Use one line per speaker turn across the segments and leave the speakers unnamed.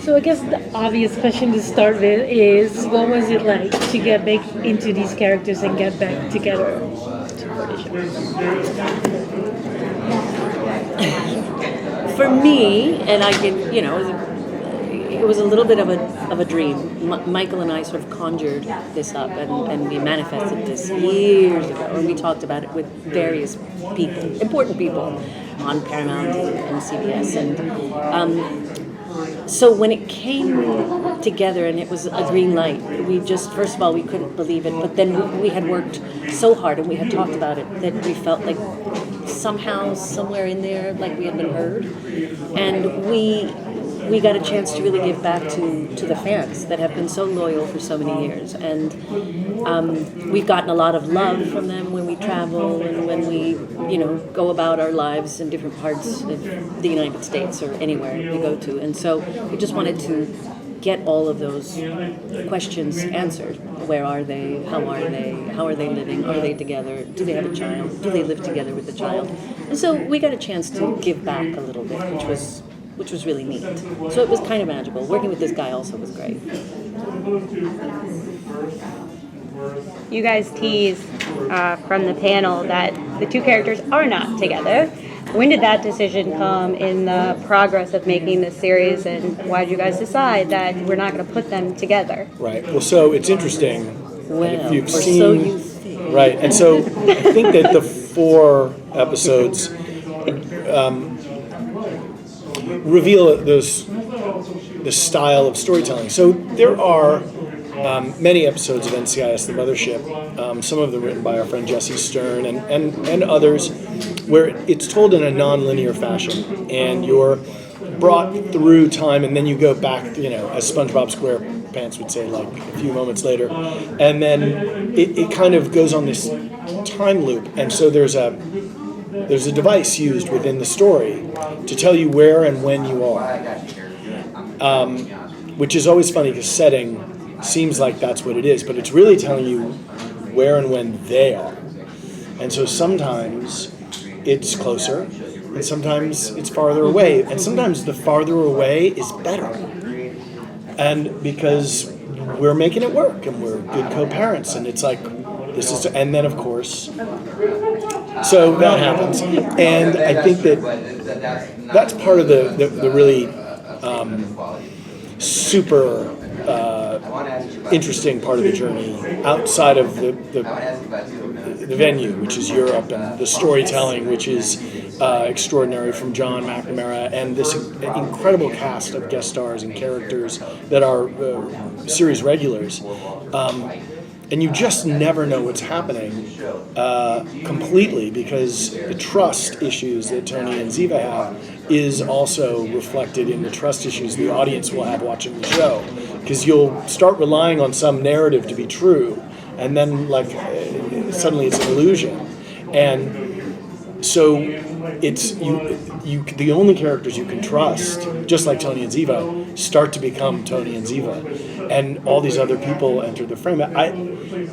So I guess the obvious question to start with is, what was it like to get back into these characters and get back together for the
For me, and I can, it was a little bit of a dream. Michael and I sort of conjured this up, and we manifested this years ago, and we talked about it with various people, important people, on Paramount and CBS, and so when it came together and it was a green light, we just, first of all, we couldn't believe it, but then we had worked so hard and we had talked about it that we felt like somehow, somewhere in there, like we had been heard, and we got a chance to really give back to the fans that have been so loyal for so many years, and we've gotten a lot of love from them when we travel and when we go about our lives in different parts of the United States or anywhere we go to, and so we just wanted to get all of those questions answered. Where are they? How are they? How are they living? Are they together? Do they have a child? Do they live together with the child? And so we got a chance to give back a little bit, which was really neat. So it was kind of magical. Working with this guy also was great.
You guys teased from the panel that the two characters are not together. When did that decision come in the progress of making this series, and why did you guys decide that we're not going to put them together?
Right. Well, so it's interesting.
Well,
if you've
or
seen,
so you think.
Right, and so I think that the 4 episodes reveal the style of storytelling. So there are many episodes of NCIS: The Mothership, some of them written by our friend Jesse Stern and others, where it's told in a non-linear fashion, and you're brought through time, and then you go back, as SpongeBob SquarePants would say, like a few moments later, and then it kind of goes on this time loop, and so there's a device used within the story to tell you where and when you are, which is always funny because setting seems like that's what it is, but it's really telling you where and when they are. And so sometimes it's closer, and sometimes it's farther away, and sometimes the farther away is better. And because we're making it work, and we're good co-parents, and it's like, and then of course, so that happens. And I think that's part of the really super interesting part of the journey outside of the venue, which is Europe, and the storytelling, which is extraordinary from John McNamara, and this incredible cast of guest stars and characters that are series regulars. And you just never know what's happening completely, because the trust issues that Tony and Ziva have is also reflected in the trust issues the audience will have watching the show, because you'll start relying on some narrative to be true, and then suddenly it's an illusion. And so it's the only characters you can trust, just like Tony and Ziva, start to become Tony and Ziva, and all these other people enter the frame.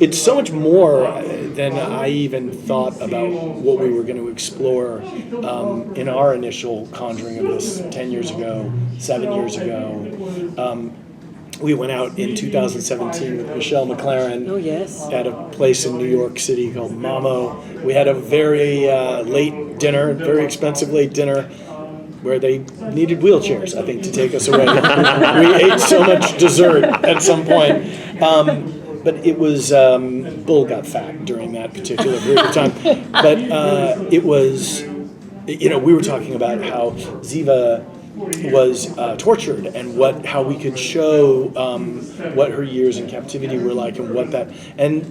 It's so much more than I even thought about what we were going to explore in our initial conjuring of this 10 years ago, 7 years ago. We went out in 2017 with Michelle McLaren.
Oh, yes.
At a place in New York City called Mamo. We had a very late dinner, very expensive late dinner, where they needed wheelchairs, I think, to take us away. We ate so much dessert at some point. But it was, Bull got fat during that particular period of time. But it was, we were talking about how Ziva was tortured, and how we could show what her years in captivity were like, and what that, and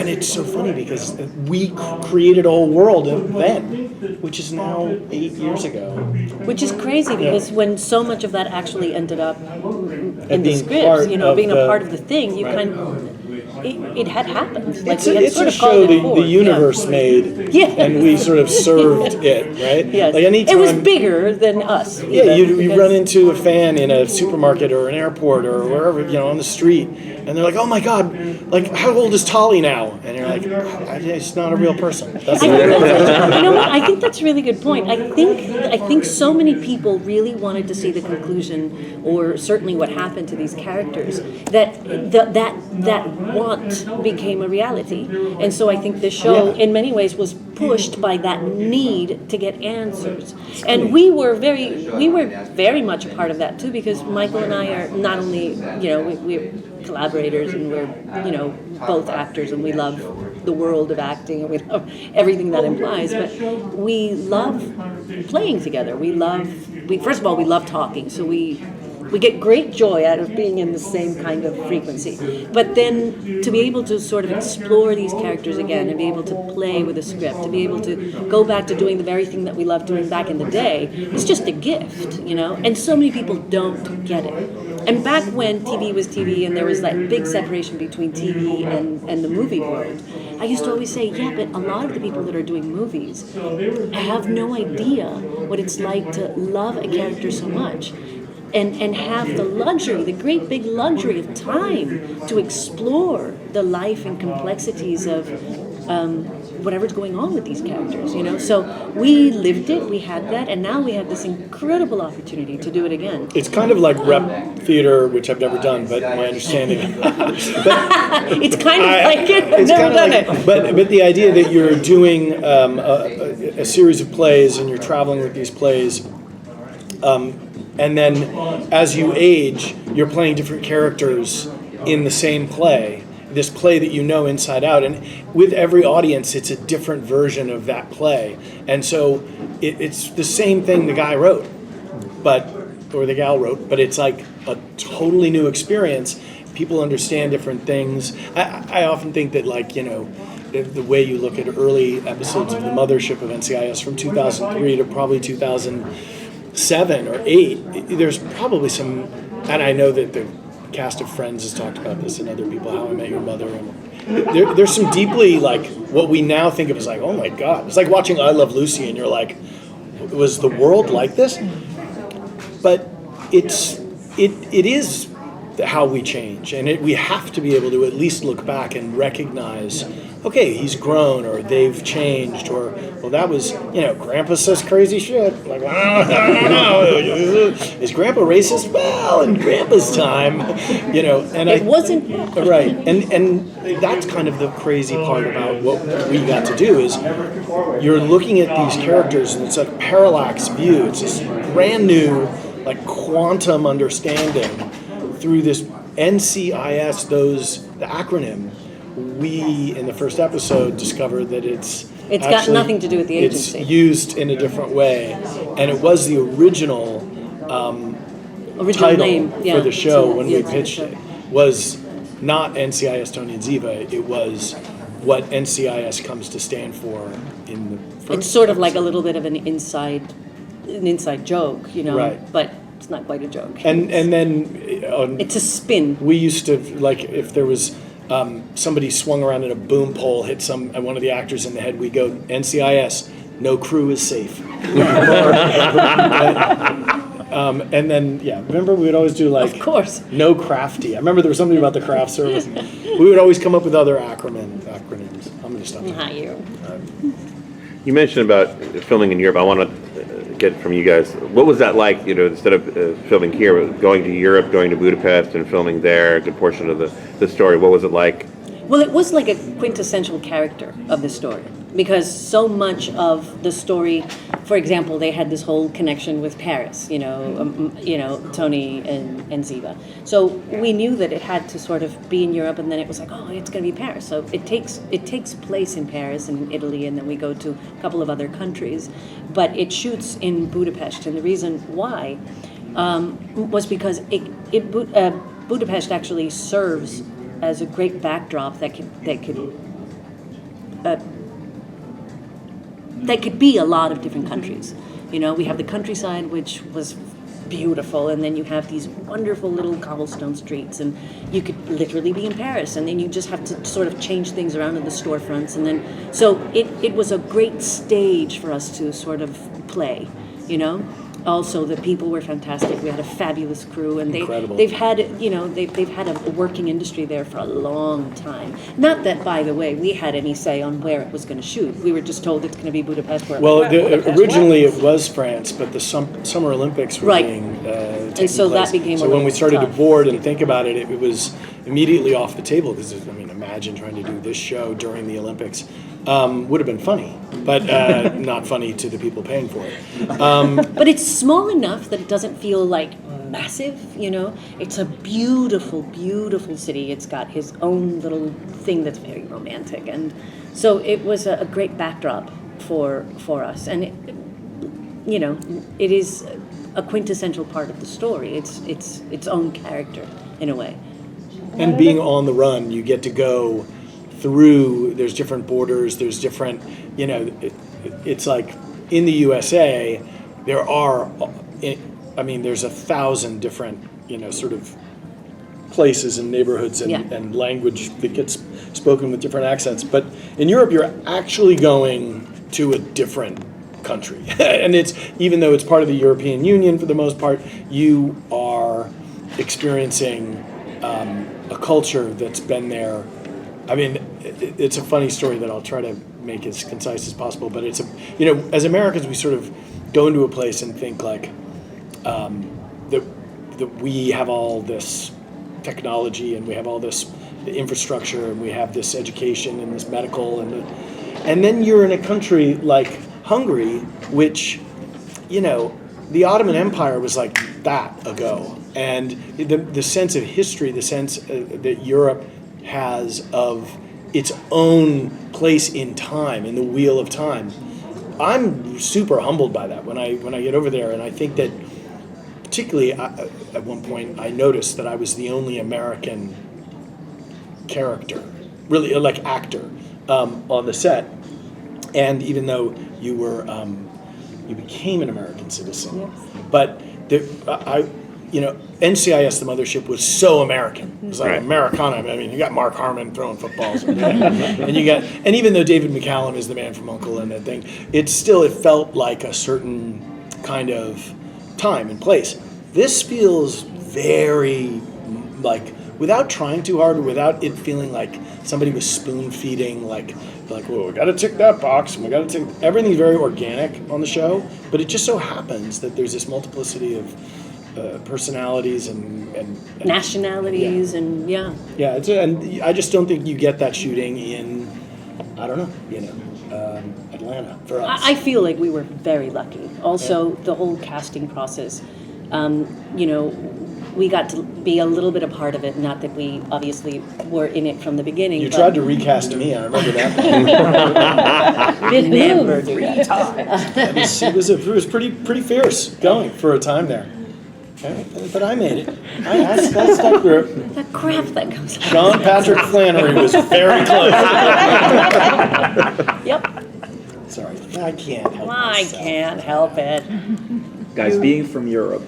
it's so funny because we created a whole world then, which is now 8 years ago.
Which is crazy, because when so much of that actually ended up in the
being
scripts,
part
being
of
a part of the thing, you
right.
kind of, it had happened. Like
It's
we
a,
had
it's
sort
a
of called
show
it
the
forward.
universe made,
Yeah.
and we sort of served it, right?
Yes.
Like anytime,
it was bigger than us.
Yeah,
even,
you
because-
run into a fan in a supermarket or an airport or wherever, on the street, and they're like, "Oh my God, like how old is Tolly now?" And you're like, "It's not a real person." That's
You know what? I think that's a really good point. I think so many people really wanted to see the conclusion, or certainly what happened to these characters, that that want became a reality. And so I think this show,
Yeah.
in many ways, was pushed by that need to get answers. And we were very much a part of that too, because Michael and I are not only we're collaborators, and we're both actors, and we love the world of acting, and we love everything that implies, but we love playing together. First of all, we love talking, so we get great joy out of being in the same kind of frequency. But then to be able to sort of explore these characters again, and be able to play with a script, to be able to go back to doing the very thing that we loved doing back in the day, is just a gift, And so many people don't get it. And back when TV was TV, and there was that big separation between TV and the movie world, I used to always say, yeah, but a lot of the people that are doing movies have no idea what it's like to love a character so much. And have the luxury, the great big luxury of time to explore the life and complexities of whatever's going on with these characters, So we lived it, we had that, and now we have this incredible opportunity to do it again.
It's kind of like rep theater, which I've never done, but my understanding.
It's kind of like it. I've never done it.
But the idea that you're doing a series of plays, and you're traveling with these plays. And then, as you age, you're playing different characters in the same play, this play that you know inside out. And with every audience, it's a different version of that play. And so it's the same thing the guy wrote, or the gal wrote, but it's like a totally new experience. People understand different things. I often think that, the way you look at early episodes of The Mothership of NCIS from 2003 to probably 2007 or 8, there's probably some, and I know that the cast of Friends has talked about this, and other people, How I Met Your Mother, and there's some deeply, what we now think of as oh my God, it's like watching I Love Lucy, and you're like, was the world like this? But it is how we change, and we have to be able to at least look back and recognize, okay, he's grown, or they've changed, or, well, that was, Grandpa says crazy shit. Like, I don't know. Is Grandpa racist? Well, in Grandpa's time, and
It wasn't.
Right, and that's kind of the crazy part about what we got to do is you're looking at these characters, and it's a parallax view. It's this brand new, quantum understanding through this NCIS, the acronym. We, in the first episode, discovered that it's
got nothing to do with the agency.
It's used in a different way, and it was the original title
name
for the show when we
yes,
pitched it. Was not NCIS Tony and Ziva. It was what NCIS comes to stand for in the first.
It's sort of like a little bit of an inside joke,
Right.
But it's not quite a joke.
And then
it's a spin.
we used to, if there was somebody swung around in a boom pole, hit one of the actors in the head, we go, NCIS, no crew is safe. And then, remember we would always do
Of course.
no crafty. I remember there was something about the craft service. We would always come up with other acronyms. I'm going to stop.
Not you.
You mentioned about filming in Europe. I want to get from you guys, what was that like, instead of filming here, going to Europe, going to Budapest and filming there, a good portion of the story, what was it like?
Well, it was like a quintessential character of the story, because so much of the story, for example, they had this whole connection with Paris, Tony and Ziva. So we knew that it had to sort of be in Europe, and then it was like, oh, it's going to be Paris. So it takes place in Paris and in Italy, and then we go to a couple of other countries, but it shoots in Budapest, and the reason why was because Budapest actually serves as a great backdrop that could be a lot of different countries. We have the countryside, which was beautiful, and then you have these wonderful little cobblestone streets, and you could literally be in Paris, and then you just have to sort of change things around in the storefronts, and then so it was a great stage for us to sort of play, you know. Also, the people were fantastic. We had a fabulous crew, and
Incredible.
they've had, you know, they've had a working industry there for a long time. Not that, by the way, we had any say on where it was going to shoot. We were just told it's going to be Budapest. We're
Well,
like, Budapest,
originally
what?
it was France, but the Summer Olympics were
Right.
being taking
And so that
place.
became
So
a
when we
little
started to
tough.
board and think about it, it was immediately off the table because I mean, imagine trying to do this show during the Olympics. Would have been funny, but not funny to the people paying for it.
But it's small enough that it doesn't feel like massive, you know. It's a beautiful, beautiful city. It's got his own little thing that's very romantic, and so it was a great backdrop for us. And it, you know, it is a quintessential part of the story. It's its own character in a way.
And being on the run, you get to go through, there's different borders, there's different, you know, it's like in the USA, there are, I mean, there's 1,000 different, you know, sort of places and neighborhoods and,
Yeah.
and language that gets spoken with different accents. But in Europe, you're actually going to a different country. And it's, even though it's part of the European Union for the most part, you are experiencing a culture that's been there. I mean, it's a funny story that I'll try to make as concise as possible, but it's a, you know, as Americans, we sort of go into a place and think like that we have all this technology and we have all this infrastructure and we have this education and this medical and then you're in a country like Hungary, which, you know, the Ottoman Empire was like that ago, and the sense of history, the sense that Europe has of its own place in time, in the wheel of time. I'm super humbled by that when I get over there, and I think that particularly at one point I noticed that I was the only American character, really like actor, on the set. And even though you were, you became an American citizen,
Yes.
but you know, NCIS, the mothership, was so American. It was like
Right.
Americana. I mean, you got Mark Harmon throwing footballs, and you got, and even though David McCallum is the man from Uncle and that thing, it felt like a certain kind of time and place. This feels very like, without trying too hard, or without it feeling like somebody was spoon feeding, like, well, we got to tick that box, and we got to tick. Everything's very organic on the show, but it just so happens that there's this multiplicity of personalities and
Nationalities, and yeah.
yeah, and I just don't think you get that shooting in, I don't know, you know, Atlanta for us.
I feel like we were very lucky. Also, the whole casting process, you know, we got to be a little bit a part of it. Not that we obviously were in it from the beginning.
You
but
tried to recast me, I remember that.
we did never do that.
It was pretty fierce going for a time there. Okay, but I made it. I stuck through it.
The crap that comes out.
John Patrick Flannery was very close.
Yep.
Sorry, I can't help
I
myself.
can't help it.
Guys, being from Europe,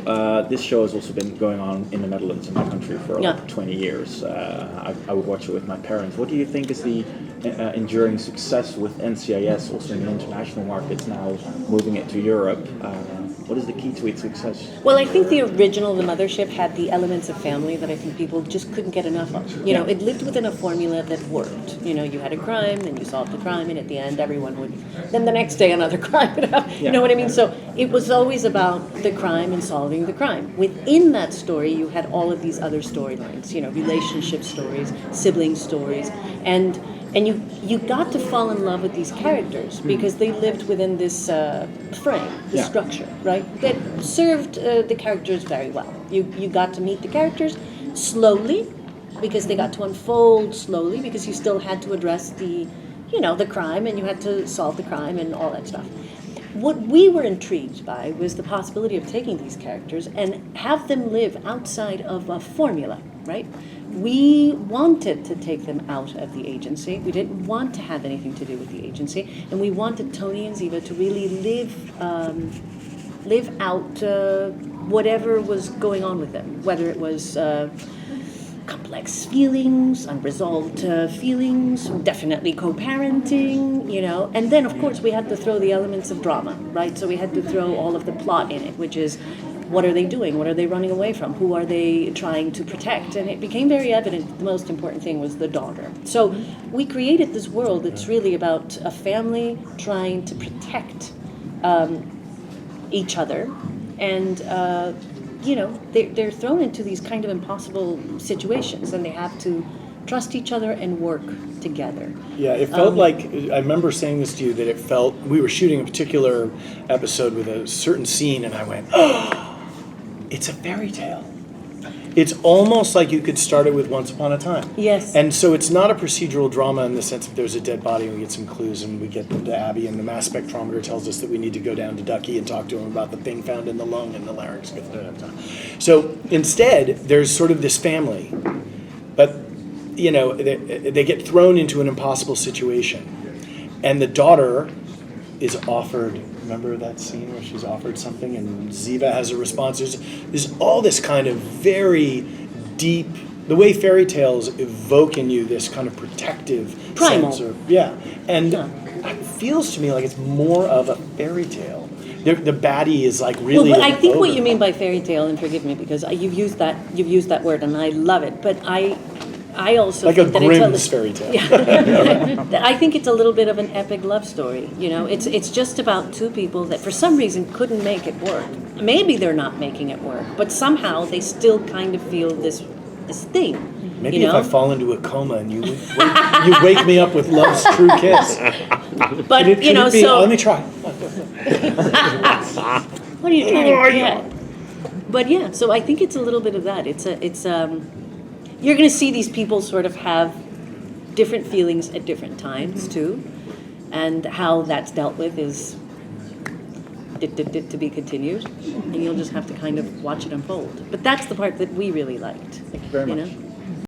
this show has also been going on in the Netherlands, in my country, for
Yeah.
like 20 years. I would watch it with my parents. What do you think is the enduring success with NCIS, also in the international markets now, moving it to Europe? What is the key to its success?
Well, I think the original, The Mothership, had the elements of family that I think people just couldn't get enough of. You know, it lived within a formula that worked. You know, you had a crime, then you solved the crime, and at the end, everyone would. Then the next day, another crime would happen. You know what I mean? So it was always about the crime and solving the crime. Within that story, you had all of these other storylines. You know, relationship stories, sibling stories, and you got to fall in love with these characters because they lived within this frame, this structure, right? That served the characters very well. You got to meet the characters slowly because they got to unfold slowly because you still had to address the, you know, the crime, and you had to solve the crime and all that stuff. What we were intrigued by was the possibility of taking these characters and have them live outside of a formula, right? We wanted to take them out of the agency. We didn't want to have anything to do with the agency. And we wanted Tony and Ziva to really live live out whatever was going on with them, whether it was complex feelings, unresolved feelings, definitely co-parenting, you know. And then, of course, we had to throw the elements of drama, right? So we had to throw all of the plot in it, which is, what are they doing? What are they running away from? Who are they trying to protect? And it became very evident that the most important thing was the daughter. So we created this world that's really about a family trying to protect each other. And, you know, they're thrown into these kind of impossible situations, and they have to trust each other and work together.
Yeah, it felt like, I remember saying this to you, that it felt, we were shooting a particular episode with a certain scene, and I went, oh, it's a fairy tale. It's almost like you could start it with Once Upon a Time.
Yes.
And so it's not a procedural drama in the sense that there's a dead body and we get some clues and we get to Abby and the mass spectrometer tells us that we need to go down to Ducky and talk to him about the thing found in the lung and the larynx. So instead, there's sort of this family, but you know, they get thrown into an impossible situation. And the daughter is offered, remember that scene where she's offered something and Ziva has a response? There's all this kind of very deep, the way fairy tales evoke in you this kind of protective
Primal.
sense of, yeah. And it feels to me like it's more of a fairy tale. The baddie is like really.
Well, but I think what
over.
you mean by fairy tale, and forgive me because you've used that word, and I love it. But I also
Like a
think that
Grimm's fairy tale.
Yeah. I think it's a little bit of an epic love story. You know, it's just about two people that for some reason couldn't make it work. Maybe they're not making it work, but somehow they still kind of feel this thing.
Maybe
you know?
if I fall into a coma and you wake me up with love's true kiss.
But
Could
you know,
it be,
so
let me try.
what are you trying to get? But yeah, so I think it's a little bit of that. It's you're going to see these people sort of have different feelings at different times too, and how that's dealt with is to be continued, and you'll just have to kind of watch it unfold. But that's the part that we really liked.
Thank you very much.
know?